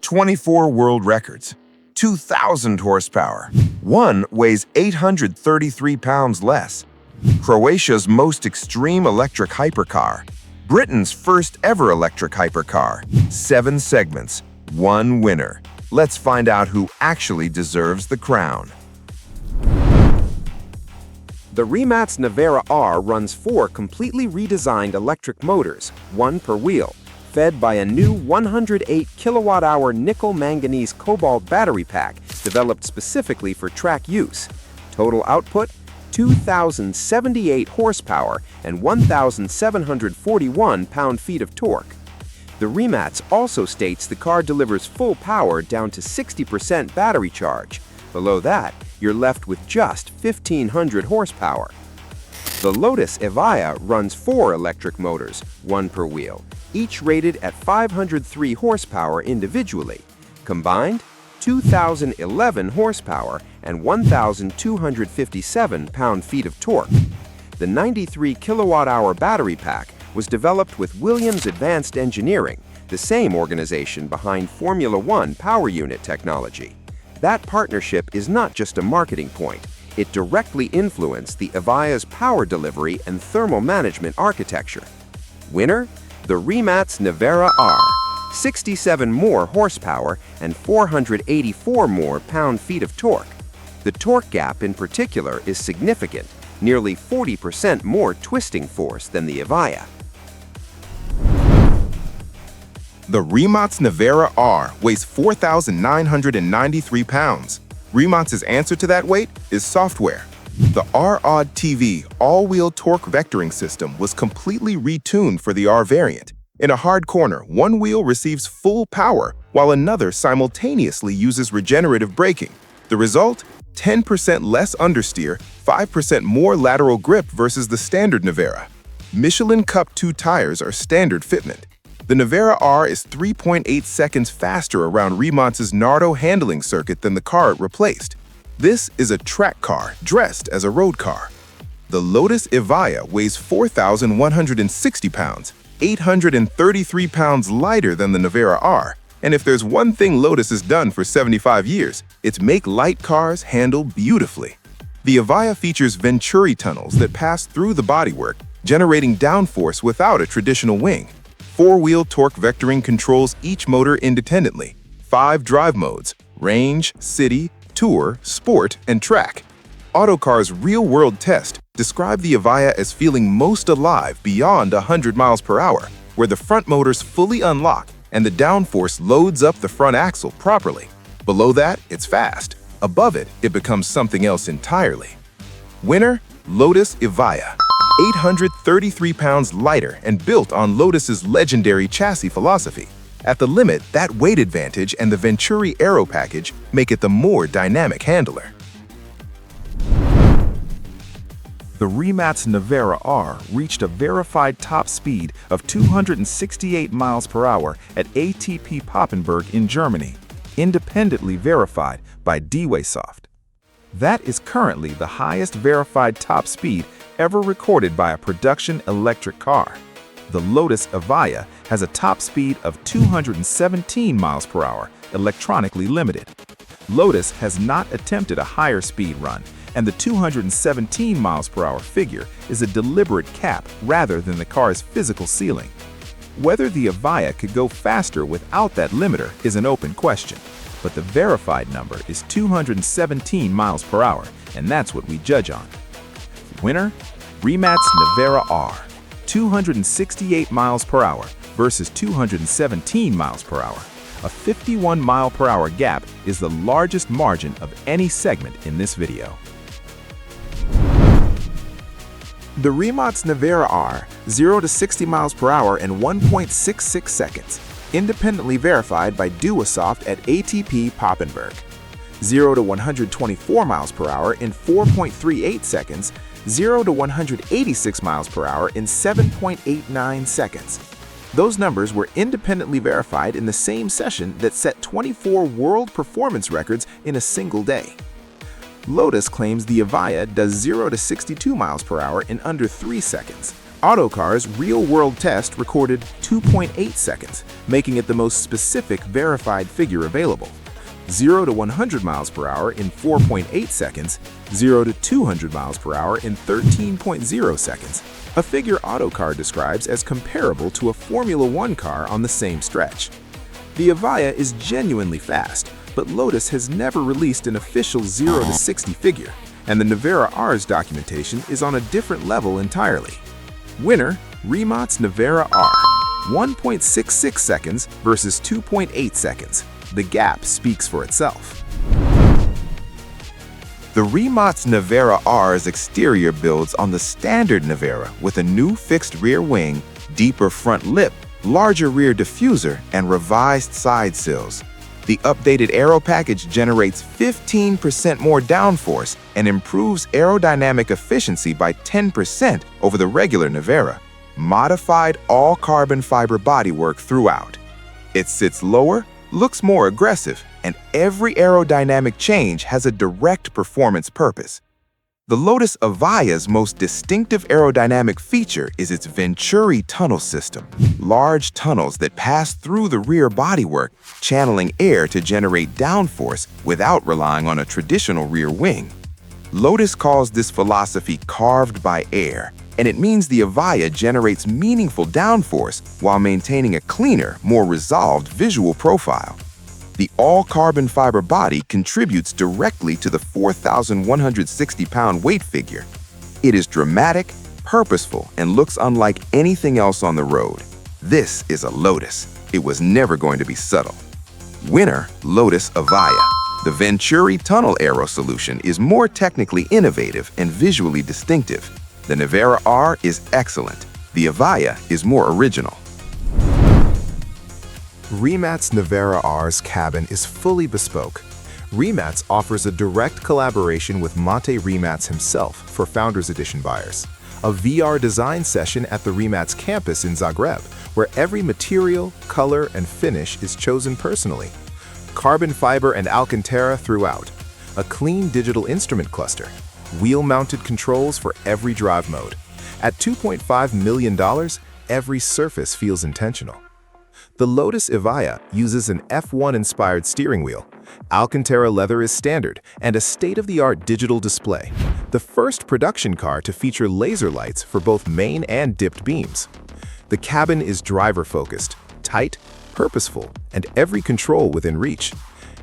24 world records, 2,000 horsepower. One weighs 833 pounds less. Croatia's most extreme electric hypercar. Britain's first ever electric hypercar. 7 segments, 1 winner. Let's find out who actually deserves the crown. The Rimac Nevera R runs 4 completely redesigned electric motors, 1 per wheel, fed by a new 108 kilowatt-hour nickel-manganese cobalt battery pack developed specifically for track use. Total output: 2,078 horsepower and 1,741 pound-feet of torque. The Rimac also states the car delivers full power down to 60% battery charge. Below that, you're left with just 1,500 horsepower. The Lotus Evija runs 4 electric motors, 1 per wheel, each rated at 503 horsepower individually. Combined, 2,011 horsepower and 1,257 pound-feet of torque. The 93 kilowatt-hour battery pack was developed with Williams Advanced Engineering, the same organization behind Formula One power unit technology. That partnership is not just a marketing point. It directly influenced the Evija's power delivery and thermal management architecture. Winner? The Rimac Nevera R. 67 more horsepower and 484 more pound-feet of torque. The torque gap in particular is significant, nearly 40% more twisting force than the Evija. The Rimac Nevera R weighs 4,993 pounds. Rimac's answer to that weight is software. The R-OD-TV all-wheel torque vectoring system was completely retuned for the R variant. In a hard corner, one wheel receives full power while another simultaneously uses regenerative braking. The result? 10% less understeer, 5% more lateral grip versus the standard Nevera. Michelin Cup 2 tires are standard fitment. The Nevera R is 3.8 seconds faster around Rimac's Nardo handling circuit than the car it replaced. This is a track car dressed as a road car. The Lotus Evija weighs 4,160 pounds, 833 pounds lighter than the Nevera R. And if there's one thing Lotus has done for 75 years, it's make light cars handle beautifully. The Evija features Venturi tunnels that pass through the bodywork, generating downforce without a traditional wing. 4-wheel torque vectoring controls each motor independently. 5 drive modes: range, city, tour, sport, and track. Autocar's real-world test described the Evija as feeling most alive beyond 100 miles per hour, where the front motors fully unlock and the downforce loads up the front axle properly. Below that, it's fast. Above it, it becomes something else entirely. Winner: Lotus Evija. 833 pounds lighter and built on Lotus's legendary chassis philosophy. At the limit, that weight advantage and the Venturi aero package make it the more dynamic handler. The Rimac Nevera R reached a verified top speed of 268 miles per hour at ATP Papenburg in Germany, independently verified by Dwaysoft. That is currently the highest verified top speed ever recorded by a production electric car. The Lotus Evija has a top speed of 217 miles per hour, electronically limited. Lotus has not attempted a higher speed run, and the 217 miles per hour figure is a deliberate cap rather than the car's physical ceiling. Whether the Evija could go faster without that limiter is an open question, but the verified number is 217 miles per hour, and that's what we judge on. Winner: Rimac Nevera R. 268 miles per hour versus 217 miles per hour. A 51 mile per hour gap is the largest margin of any segment in this video. The Rimac Nevera R, 0 to 60 miles per hour in 1.66 seconds, independently verified by Dwaysoft at ATP Papenburg. 0 to 124 miles per hour in 4.38 seconds, 0 to 186 miles per hour in 7.89 seconds. Those numbers were independently verified in the same session that set 24 world performance records in a single day. Lotus claims the Evija does 0 to 62 miles per hour in under 3 seconds. Autocar's real-world test recorded 2.8 seconds, making it the most specific verified figure available. 0 to 100 miles per hour in 4.8 seconds, 0 to 200 miles per hour in 13.0 seconds, a figure Autocar describes as comparable to a Formula One car on the same stretch. The Evija is genuinely fast, but Lotus has never released an official 0 to 60 figure, and the Nevera R's documentation is on a different level entirely. Winner, Rimac Nevera R, 1.66 seconds versus 2.8 seconds. The gap speaks for itself. The Rimac Nevera R's exterior builds on the standard Nevera with a new fixed rear wing, deeper front lip, larger rear diffuser, and revised side sills. The updated aero package generates 15% more downforce and improves aerodynamic efficiency by 10% over the regular Nevera. Modified all-carbon fiber bodywork throughout. It sits lower, looks more aggressive, and every aerodynamic change has a direct performance purpose. The Lotus Evija's most distinctive aerodynamic feature is its Venturi tunnel system, large tunnels that pass through the rear bodywork, channeling air to generate downforce without relying on a traditional rear wing. Lotus calls this philosophy carved by air, and it means the Evija generates meaningful downforce while maintaining a cleaner, more resolved visual profile. The all-carbon fiber body contributes directly to the 4,160-pound weight figure. It is dramatic, purposeful, and looks unlike anything else on the road. This is a Lotus. It was never going to be subtle. Winner, Lotus Evija. The Venturi tunnel aero solution is more technically innovative and visually distinctive. The Nevera R is excellent. The Evija is more original. Rimac Nevera R's cabin is fully bespoke. Rimac offers a direct collaboration with Mate Rimac himself for Founders Edition buyers. A VR design session at the Rimac campus in Zagreb, where every material, color, and finish is chosen personally. Carbon fiber and Alcantara throughout. A clean digital instrument cluster. Wheel-mounted controls for every drive mode. At $2.5 million, every surface feels intentional. The Lotus Evija uses an F1-inspired steering wheel. Alcantara leather is standard, and a state-of-the-art digital display. The first production car to feature laser lights for both main and dipped beams. The cabin is driver-focused, tight, purposeful, and every control within reach.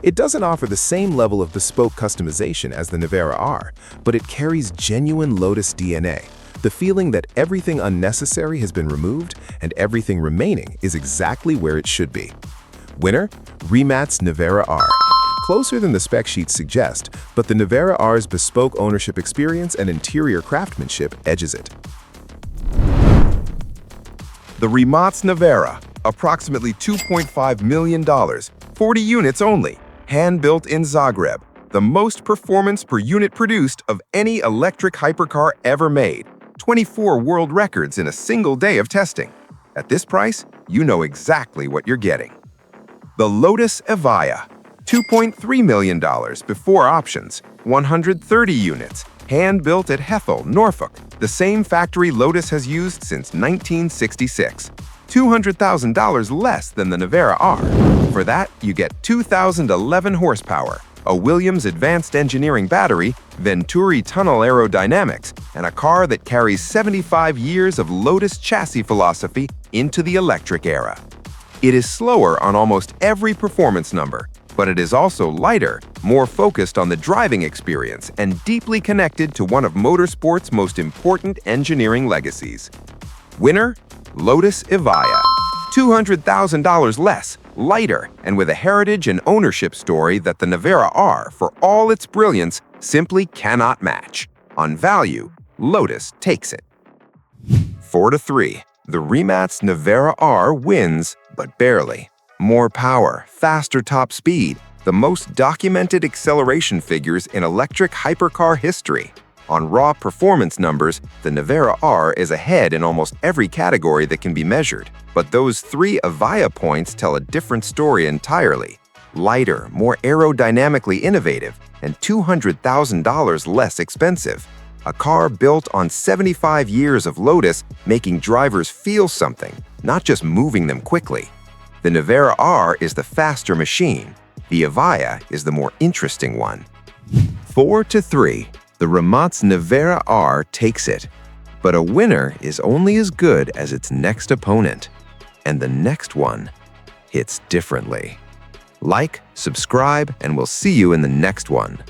It doesn't offer the same level of bespoke customization as the Nevera R, but it carries genuine Lotus DNA. The feeling that everything unnecessary has been removed and everything remaining is exactly where it should be. Winner, Rimac Nevera R. Closer than the spec sheets suggest, but the Nevera R's bespoke ownership experience and interior craftsmanship edges it. The Rimac Nevera, approximately $2.5 million, 40 units only, hand-built in Zagreb, the most performance per unit produced of any electric hypercar ever made. 24 world records in a single day of testing. At this price, you know exactly what you're getting. The Lotus Evija, $2.3 million before options, 130 units, hand-built at Hethel, Norfolk, the same factory Lotus has used since 1966. $200,000 less than the Nevera R. For that, you get 2,011 horsepower, a Williams Advanced Engineering battery, Venturi tunnel aerodynamics, and a car that carries 75 years of Lotus chassis philosophy into the electric era. It is slower on almost every performance number, but it is also lighter, more focused on the driving experience, and deeply connected to one of motorsport's most important engineering legacies. Winner, Lotus Evija. $200,000 less, lighter, and with a heritage and ownership story that the Nevera R, for all its brilliance, simply cannot match. On value, Lotus takes it. 4-3. The Rimac Nevera R wins, but barely. More power, faster top speed, the most documented acceleration figures in electric hypercar history. On raw performance numbers, the Nevera R is ahead in almost every category that can be measured. But those 3 Evija points tell a different story entirely. Lighter, more aerodynamically innovative, and $200,000 less expensive. a car built on 75 years of Lotus, making drivers feel something, not just moving them quickly. The Nevera R is the faster machine. The Evija is the more interesting one. 4-3, the Rimac Nevera R takes it. But a winner is only as good as its next opponent. And the next one hits differently. Like, subscribe, and we'll see you in the next one.